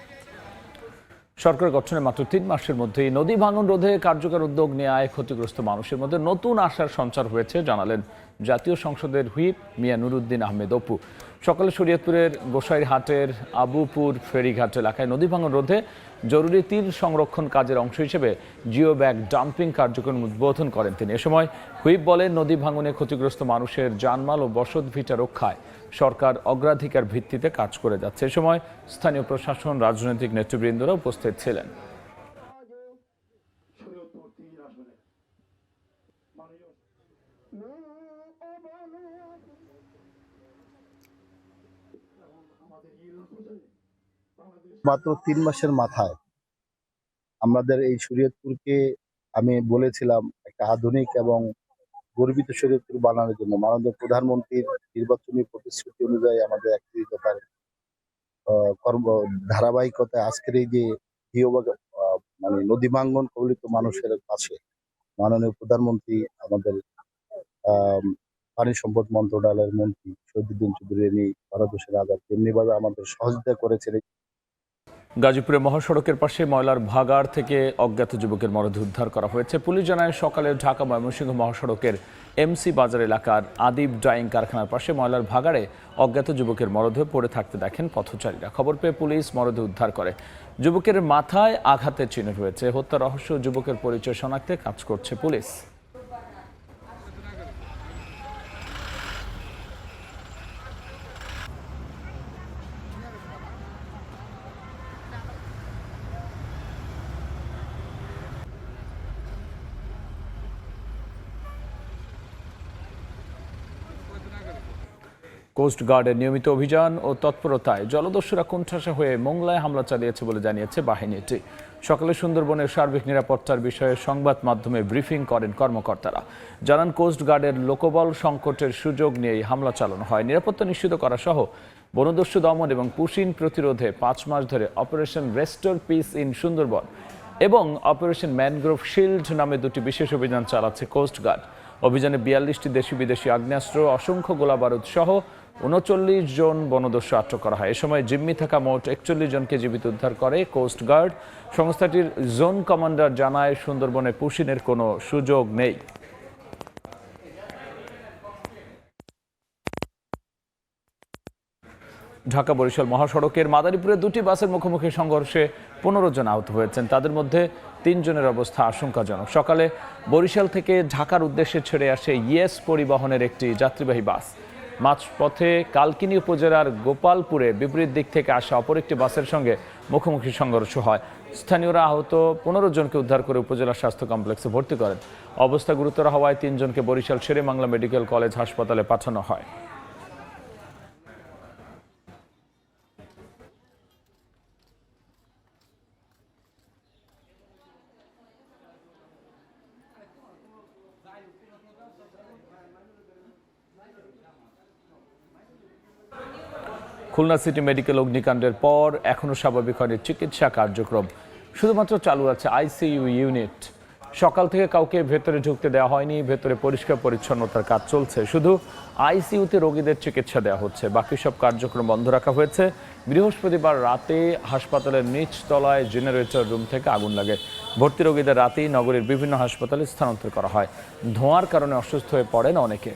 [SPEAKER 1] সরকার গঠনের মাত্র 3 মাসের মধ্যেই নদী ভাঙন রোধে কার্যকর উদ্যোগ নেওয়ায় ক্ষতিগ্রস্ত মানুষের মধ্যে নতুন আশার সঞ্চার হয়েছে জানালেন জাতীয় সংসদের হুইপ মিয়া নুরুদ্দিন আহমেদ অপু। সকালে শরীয়তপুরের গোসাইরহাটের আবুপুর ফেরিঘাট এলাকায় নদী ভাঙন রোধে জরুরি তীর সংরক্ষণ কাজের অংশ হিসেবে জিও ব্যাগ ডাম্পিং কার্যক্রম উদ্বোধন করেন তিনি। এ সময় হুইপ বলেন, নদী ভাঙনে ক্ষতিগ্রস্ত মানুষের জানমাল ও বসত ভিটা রক্ষায় সরকার অগ্রাধিকার ভিত্তিতে কাজ করে যাচ্ছে। এ সময় স্থানীয় প্রশাসন, রাজনৈতিক নেতৃবৃন্দরা উপস্থিত ছিলেন।
[SPEAKER 4] মাত্র 3 মাসের মাথায় আমাদের এই শরীয়তপুরকে আমি বলেছিলাম একটা আধুনিক এবং গর্বিত শরীয়তপুর বানানোর জন্য মাননীয় প্রধানমন্ত্রীর নির্বাচনী প্রতিশ্রুতি অনুযায়ী আমাদের একটি দফার কর্ম ধারাবাহিকতায় আজকের এই যে মানে নদী ভাঙন কবলিত মানুষের পাশে মাননীয় প্রধানমন্ত্রী আমাদের পানি সম্পদ মন্ত্রণালয়ের মন্ত্রী শহীদুদ্দিন চৌধুরী ভারতবর্ষের আজাদ তেমনিভাবে আমাদের সহযোগিতা করেছেন।
[SPEAKER 1] গাজীপুরে মহাসড়কের পাশে ময়লার ভাগাড় থেকে অজ্ঞাত যুবকের মরদেহ উদ্ধার করা হয়েছে। পুলিশ জানায়, সকালে ঢাকা ময়মনসিংহ মহাসড়কের এমসি বাজার এলাকার আদিব ডাইং কারখানার পাশে ময়লার ভাগাড়ে অজ্ঞাত যুবকের মরদেহ পড়ে থাকতে দেখেন পথচারীরা। খবর পেয়ে পুলিশ মরদেহ উদ্ধার করে। যুবকের মাথায় আঘাতের চিহ্ন রয়েছে। হত্যা রহস্য যুবকের পরিচয় শনাক্তে কাজ করছে পুলিশ। কোস্টগার্ডের নিয়মিত অভিযান ও তৎপরতায় জলদস্যুরা কোণঠাসা হয়ে মোংলায় হামলা চালিয়েছে বলে জানিয়েছে বাহিনীটি। সকালে সুন্দরবনের সার্বিক নিরাপত্তার বিষয়ে সংবাদ মাধ্যমে ব্রিফিং করেন কর্মকর্তারা। জানান, কোস্টগার্ডের লোকবল সংকটের সুযোগ নিয়েই হামলা চালানো হয়। নিরাপত্তা নিশ্চিত করা সহ বনদস্যু দমন এবং পুশিন প্রতিরোধে 5 মাস ধরে operation restore piece in Sundarban এবং অপারেশন ম্যানগ্রোভ শিল্ড নামে 2টি বিশেষ অভিযান চালাচ্ছে কোস্টগার্ড। অভিযানে 42টি দেশি বিদেশি আগ্নেয়াস্ত্র, অসংখ্য গোলাবারুদ সহ 39 জন বনদস্যু আটক করা হয়। এ সময় জিম্মি থাকা মোট 41 জনকে জীবিত উদ্ধার করে কোস্টগার্ড। সংস্থাটির জোন কমান্ডার জানায়, সুন্দরবনে পুশিনের কোনো সুযোগ নেই। ঢাকা বরিশাল মহাসড়কের মাদারীপুরে 2টি বাসের মুখোমুখি সংঘর্ষে 15 জন আহত হয়েছেন। তাদের মধ্যে 3 জনের অবস্থা আশঙ্কাজনক। সকালে বরিশাল থেকে ঢাকার উদ্দেশ্যে ছেড়ে আসে ইয়েস পরিবহনের একটি যাত্রীবাহী বাস। মাঝপথে কালকিনি উপজেলার গোপালপুরে বিপরীত দিক থেকে আসা অপর একটি বাসের সঙ্গে মুখোমুখি সংঘর্ষ হয়। স্থানীয়রা আহত 15 জনকে উদ্ধার করে উপজেলা স্বাস্থ্য কমপ্লেক্সে ভর্তি করেন। অবস্থা গুরুতর হওয়ায় 3 জনকে বরিশাল শেরে-ই-বাংলা মেডিকেল কলেজ হাসপাতালে পাঠানো হয়। খুলনা সিটি মেডিকেল অগ্নিকাণ্ডের পর এখনও স্বাভাবিক হয়নি চিকিৎসা কার্যক্রম। শুধুমাত্র চালু আছে আইসিইউ ইউনিট। সকাল থেকে কাউকে ভেতরে ঢুকতে দেওয়া হয়নি। ভেতরে পরিষ্কার পরিচ্ছন্নতার কাজ চলছে। শুধু আইসিইউতে রোগীদের চিকিৎসা দেওয়া হচ্ছে। বাকি সব কার্যক্রম বন্ধ রাখা হয়েছে। বৃহস্পতিবার রাতে হাসপাতালের নিচতলায় জেনারেটর রুম থেকে আগুন লাগে। ভর্তি রোগীদের রাতেই নগরীর বিভিন্ন হাসপাতালে স্থানান্তর করা হয়। ধোঁয়ার কারণে অসুস্থ হয়ে পড়েন অনেকে।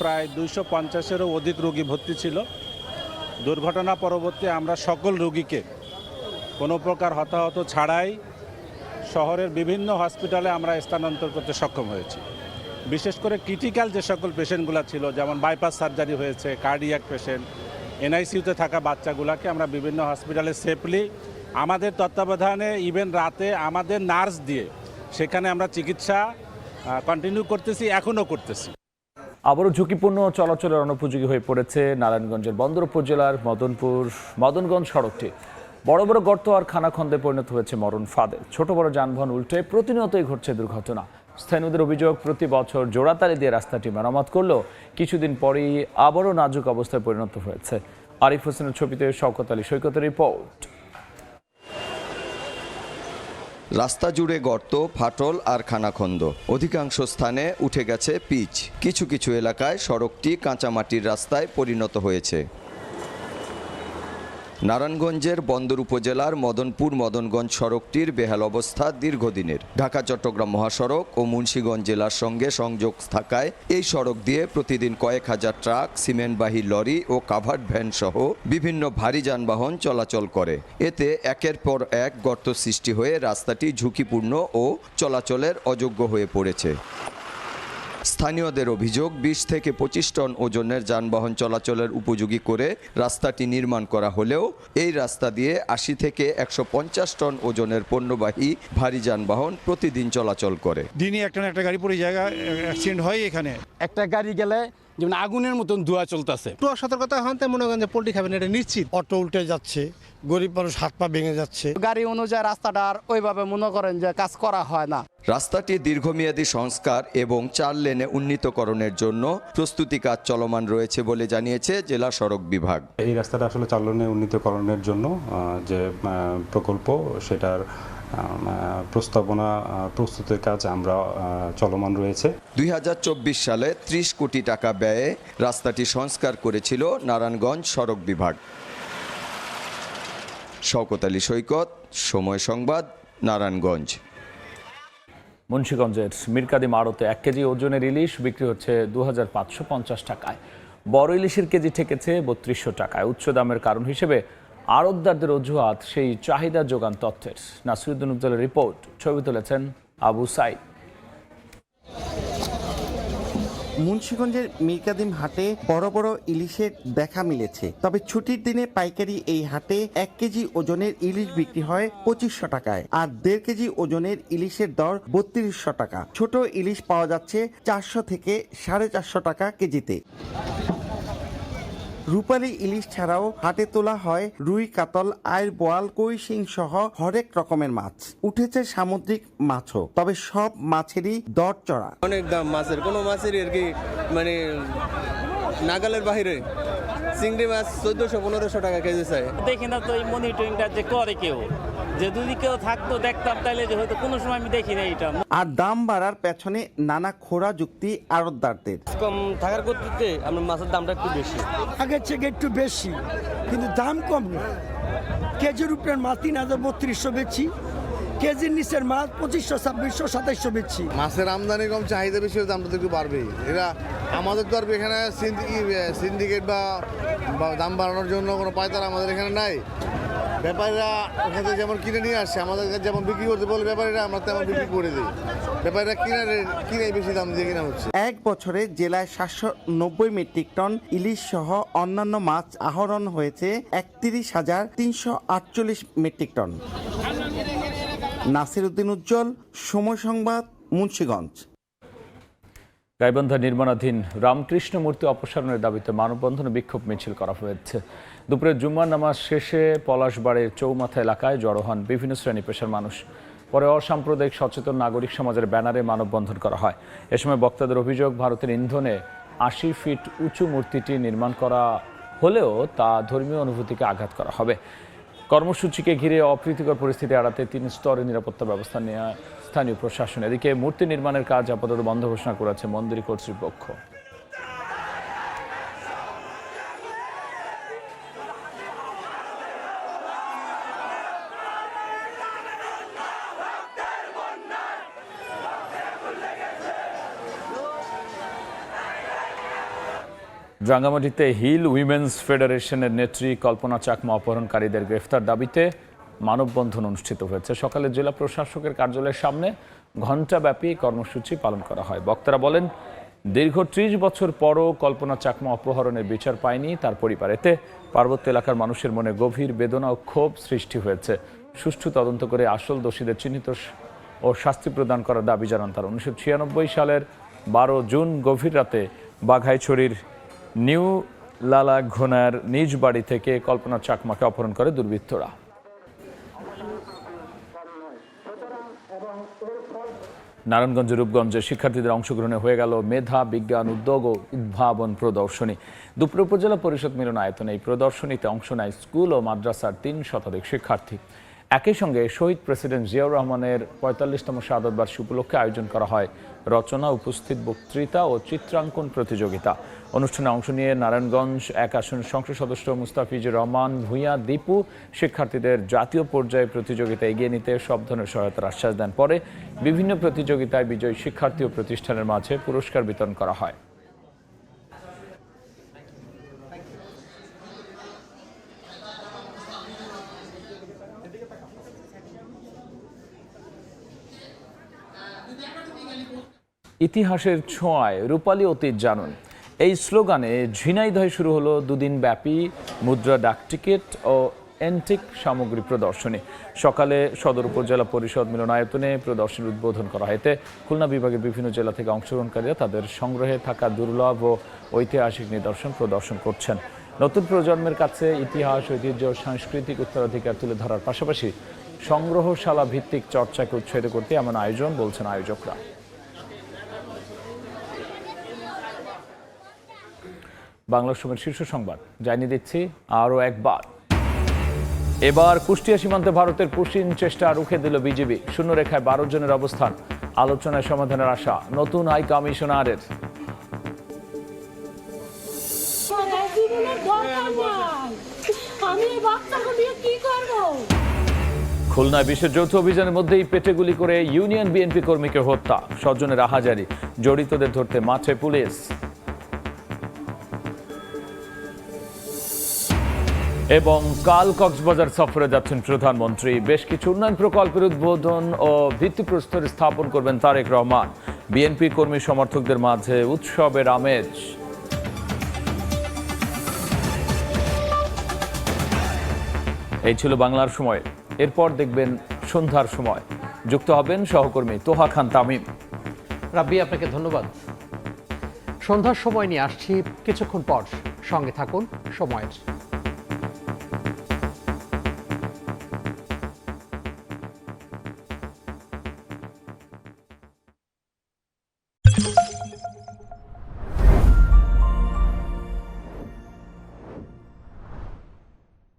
[SPEAKER 5] প্রায় 250-এরও অধিক রোগী ভর্তি ছিল।
[SPEAKER 2] দুর্ঘটনা পরবর্তী আমরা সকল রোগীকে কোনো প্রকার হতাহত ছাড়াই শহরের বিভিন্ন হসপিটালে আমরা স্থানান্তর করতে সক্ষম হয়েছি। বিশেষ করে ক্রিটিক্যাল যে সকল পেশেন্টগুলো ছিল, যেমন বাইপাস সার্জারি হয়েছে, কার্ডিয়াক পেশেন্ট, এনআইসিউতে থাকা বাচ্চাগুলোকে আমরা বিভিন্ন হসপিটালে সেফলি আমাদের তত্ত্বাবধানে ইভেন রাতে আমাদের নার্স দিয়ে সেখানে আমরা চিকিৎসা কন্টিনিউ করতেছি, এখনও করতেছি।
[SPEAKER 1] আবারও ঝুঁকিপূর্ণ চলাচলের অনুপযোগী হয়ে পড়েছে নারায়ণগঞ্জের বন্দর উপজেলার মদনগঞ্জ সড়কটি। বড় বড় গর্ত আর খানাখন্দে পরিণত হয়েছে মরণ ফাঁদে। ছোট বড় যানবাহন উল্টে প্রতিনিয়তই ঘটছে দুর্ঘটনা। স্থানীয়দের অভিযোগ, প্রতি বছর জোড়াতালি দিয়ে রাস্তাটি মেরামত করলেও কিছুদিন পরেই আবারও নাজুক অবস্থায় পরিণত হয়েছে। আরিফ হোসেনের ছবিতে শওকত আলী সৈকতের রিপোর্ট।
[SPEAKER 5] রাস্তা জুড়ে গর্ত, ফাটল আর খানাখন্দ, অধিকাংশ স্থানে উঠে গেছে পিচ। কিছু কিছু এলাকায় সড়কটি কাঁচামাটির রাস্তায় পরিণত হয়েছে। নারায়ণগঞ্জের বন্দর উপজেলার মদনগঞ্জ সড়কটির বেহাল অবস্থা দীর্ঘদিনের। ঢাকা চট্টগ্রাম মহাসড়ক ও মুন্সিগঞ্জ জেলার সঙ্গে সংযোগ থাকায় এই সড়ক দিয়ে প্রতিদিন কয়েক হাজার ট্রাক, সিমেন্টবাহী লরি ও কাভার্ড ভ্যান সহ বিভিন্ন ভারী যানবাহন চলাচল করে। এতে একের পর এক গর্ত সৃষ্টি হয়ে রাস্তাটি ঝুঁকিপূর্ণ ও চলাচলের অযোগ্য হয়ে পড়েছে। স্থানীয়দের অভিযোগ, ২০ থেকে ২৫ টন ওজনের যানবাহন চলাচলের উপযোগী করে রাস্তাটি নির্মাণ করা হলেও এই রাস্তা দিয়ে ৮০ থেকে ১৫০ টন ওজনের পণ্যবাহী ভারী যানবাহন প্রতিদিন চলাচল করে।
[SPEAKER 6] দিনে একটা গাড়ি পড়ে জায়গা অ্যাক্সিডেন্ট হয়। এখানে একটা গাড়ি গেলে যেমন আগুনের মতন ধোঁয়া চলতেছে। একটু অসতর্কতা হন তাই মনে করেন যে পোল্ট্রি খাবেন, এটা নিশ্চিত।
[SPEAKER 8] অটো উল্টে যাচ্ছে, গরিব মানুষ হাত পা ভেঙে যাচ্ছে।
[SPEAKER 11] গাড়ি অনুযায়ী রাস্তাটা আর ওইভাবে মনে করেন যে কাজ করা হয় না।
[SPEAKER 5] রাস্তাটি দীর্ঘমেয়াদী সংস্কার এবং ৪ লেনে উন্নীতকরণের জন্য প্রস্তুতি কাজ চলমান রয়েছে বলে জানিয়েছে জেলা সড়ক বিভাগ।
[SPEAKER 19] এই রাস্তাটা আসলে ৪ লেনে উন্নীতকরণের জন্য যে প্রকল্প, সেটার প্রস্তাবনা প্রস্তুতের কাজ আমরা চলমান রয়েছে।
[SPEAKER 5] ২০২৪ সালে ৩০ কোটি টাকা ব্যয়ে রাস্তাটি সংস্কার করেছিল নারায়ণগঞ্জ সড়ক বিভাগ। শওকত আলী সৈকত, সময় সংবাদ, নারায়ণগঞ্জ।
[SPEAKER 1] মুন্সিগঞ্জের মিরকাদিম আড়তে ১ কেজি ওজনের ইলিশ বিক্রি হচ্ছে ২৫৫০ টাকায়। বড় ইলিশের কেজি ঠেকেছে ৩২০০ টাকায়। উচ্চ দামের কারণ হিসেবে আড়তদারদের অজুহাত সেই চাহিদা যোগান তথ্যের। নাসিরুদ্দিন উজ্জ্বলের রিপোর্ট, ছবি তুলেছেন আবু সাইদ।
[SPEAKER 18] মুন্সিগঞ্জের মিরকাদিম হাটে বড় বড় ইলিশের দেখা মিলেছে। তবে ছুটির দিনে পাইকারি এই হাটে ১ কেজি ওজনের ইলিশ বিক্রি হয় ২৫০০ টাকায়, আর ১.৫ কেজি ওজনের ইলিশের দর ৩২০০ টাকা। ছোট ইলিশ পাওয়া যাচ্ছে ৪০০ থেকে ৪৫০ টাকা কেজিতে। রূপালী ইলিশ ছাড়াও হাটে তোলা হয় রুই, কাতল, আইড়, বোয়াল, কই, শিং সহ হরেক রকমের মাছ। উঠেছে সামুদ্রিক মাছও, তবে সব মাছেরই দর চড়া।
[SPEAKER 20] অনেক দাম মাছের, কোনো মাছেরই আর কি মানে নাগালের বাহিরে। চিংড়ি মাছ ১৪০০-১৫০০ টাকা কেজি চাই।
[SPEAKER 23] দেখি না তো এই মনিটরিংটা যে করে কেউ, যে যদি কেউ থাকতো দেখতাম তাহলে যে হয়তো কোনো সময় আমি দেখি না এটা।
[SPEAKER 18] আর দাম বাড়ার পেছনে নানা খোরা যুক্তি আড়তদারদের।
[SPEAKER 23] কম থাকার করতে আপনার মাছের দামটা একটু বেশি,
[SPEAKER 8] আগের থেকে একটু বেশি, কিন্তু দাম কম না। কেজির উপরের মাছ ৩,৩২০ বেচি, কেজির নিচের মাছ ২৫০০, ২৬০০, ২৭০০ বেচি।
[SPEAKER 15] মাছের আমদানি কম, চাহিদা বেশি, দামটা তো একটু বাড়বেই। এরা আমাদের তো আর এখানে সিন্ডিকেট বা দাম বাড়ানোর জন্য কোনো পায়তারা আমাদের এখানে নাই। ব্যাপারীরা ওখান থেকে যেমন কিনে নিয়ে আসছে, আমাদের কাছে যেমন বিক্রি করতে বলে ব্যাপারীরা, আমরা তেমন বিক্রি করে দিই। ব্যাপারীরা কিনে বেশি দাম দিয়ে কিনা হচ্ছে।
[SPEAKER 18] এক বছরে জেলায় ৭৯০ মেট্রিক টন ইলিশ সহ অন্যান্য মাছ আহরণ হয়েছে ৩১,৩৪৮ মেট্রিক টন। নাসিরুদ্দিন উজ্জ্বল, সময় সংবাদ, মুন্সিগঞ্জ।
[SPEAKER 1] গাইবান্ধা নির্মাণাধীন রামকৃষ্ণ মূর্তি অপসারণের দাবিতে মানববন্ধন ও বিক্ষোভ মিছিল করা হয়েছে। দুপুরে জুম্মার নামাজ শেষে পলাশবাড়ির চৌমাথা এলাকায় জড়ো হন বিভিন্ন শ্রেণী পেশার মানুষ। পরে অসাম্প্রদায়িক সচেতন নাগরিক সমাজের ব্যানারে মানববন্ধন করা হয়। এ সময় বক্তাদের অভিযোগ, ভারতের ইন্ধনে ৮০ ফিট উঁচু মূর্তিটি নির্মাণ করা হলেও তা ধর্মীয় অনুভূতিকে আঘাত করা হবে। কর্মসূচিকে ঘিরে অপ্রীতিকর পরিস্থিতি এড়াতে ৩ স্তরে নিরাপত্তা ব্যবস্থা নেওয়া স্থানীয় প্রশাসন। এদিকে মূর্তি নির্মাণের কাজ আপাতত বন্ধ ঘোষণা করেছে মন্দির কর্তৃপক্ষ। রাঙ্গামাটিতে হিল উইমেন্স ফেডারেশনের নেত্রী কল্পনা চাকমা অপহরণকারীদের গ্রেফতার দাবিতে মানববন্ধন অনুষ্ঠিত হয়েছে। সকালে জেলা প্রশাসকের কার্যালয়ের সামনে ঘণ্টাব্যাপী কর্মসূচি পালন করা হয়। বক্তারা বলেন, দীর্ঘ ৩০ বছর পরও কল্পনা চাকমা অপহরণের বিচার পায়নি তার পরিবার। এতে পার্বত্য এলাকার মানুষের মনে গভীর বেদনা ও ক্ষোভ সৃষ্টি হয়েছে। সুষ্ঠু তদন্ত করে আসল দোষীদের চিহ্নিত ও শাস্তি প্রদান করার দাবি জানান তারা। 1996 সালের 12 জুন গভীর রাতে বাঘাইছড়ির নিউ লালাঘোনার নিজ বাড়ি থেকে কল্পনা চাকমাকে অপহরণ করে দুর্বৃত্তরা। নারায়ণগঞ্জের রূপগঞ্জে শিক্ষার্থীদের অংশগ্রহণে হয়ে গেল মেধা, বিজ্ঞান, উদ্যোগ ও উদ্ভাবন প্রদর্শনী। দুপুর উপজেলা পরিষদ মিলনায়তনে এই প্রদর্শনীতে অংশ নেয় স্কুল ও মাদ্রাসার ৩ শতাধিক শিক্ষার্থী। একই সঙ্গে শহীদ প্রেসিডেন্ট জিয়াউর রহমানের ৪৫তম শাহাদত বার্ষিকী উপলক্ষে আয়োজন করা হয় রচনা, উপস্থিত বক্তৃতা ও চিত্রাঙ্কন প্রতিযোগিতা। অনুষ্ঠানে অংশ নিয়ে নারায়ণগঞ্জ ১ আসনের সংসদ সদস্য মুস্তাফিজুর রহমান ভূঁইয়া দীপু শিক্ষার্থীদের জাতীয় পর্যায়ে প্রতিযোগিতা এগিয়ে নিতে সব ধরনের সহায়তার আশ্বাস দেন। পরে বিভিন্ন প্রতিযোগিতায় বিজয়ী শিক্ষার্থী ও প্রতিষ্ঠানের মাঝে পুরস্কার বিতরণ করা হয়। ইতিহাসের ছোঁয়ায় রূপালী অতীত জানুন, এই স্লোগানে ঝিনাইদহে শুরু হলো দুদিন ব্যাপী মুদ্রা, ডাকটিকিট ও অ্যান্টিক সামগ্রী প্রদর্শনী। সকালে সদর উপজেলা পরিষদ মিলনায়তনে প্রদর্শনীর উদ্বোধন করা হয়। এতে খুলনা বিভাগের বিভিন্ন জেলা থেকে অংশগ্রহণকারীরা তাদের সংগ্রহে থাকা দুর্লভ ও ঐতিহাসিক নিদর্শন প্রদর্শন করছেন। নতুন প্রজন্মের কাছে ইতিহাস, ঐতিহ্য ও সাংস্কৃতিক উত্তরাধিকার তুলে ধরার পাশাপাশি সংগ্রহশালা ভিত্তিক চর্চাকে উৎসাহিত করতে এমন আয়োজন, বলছেন আয়োজকরা। বাংলা সময়ের শীর্ষ সংবাদ জানিয়ে দিচ্ছি আরও একবার। এবার কুষ্টিয়া সীমান্তে ভারতের পুশিন চেষ্টা রুখে দিল বিজিবি। শূন্যরেখায় 12 জনের অবস্থান, আলোচনায় সমাধানের আশা নতুন হাই কমিশনারের। খুলনায় বিশেষ যৌথ অভিযানের মধ্যেই পেটে গুলি করে ইউনিয়ন বিএনপি কর্মীকে হত্যা, স্বজনের আহাজারি, জড়িতদের ধরতে মাঠে পুলিশ। এবং কাল কক্সবাজার সফরে যাচ্ছেন প্রধানমন্ত্রী। বেশ কিছু উন্নয়ন প্রকল্পের উদ্বোধন ও ভিত্তিপ্রস্তর স্থাপন করবেন তারেক রহমান। বিএনপি কর্মী সমর্থকদের মাঝে উৎসবের আমেজ। এই ছিল বাংলার সময়। এরপর দেখবেন সন্ধ্যার সময়, যুক্ত হবেন সহকর্মী তোহা খান তামিম।
[SPEAKER 9] রাব্বি, আপনাকে ধন্যবাদ। সন্ধ্যার সময় নিয়ে আসছি কিছুক্ষণ পর, সঙ্গে থাকুন সময়ের।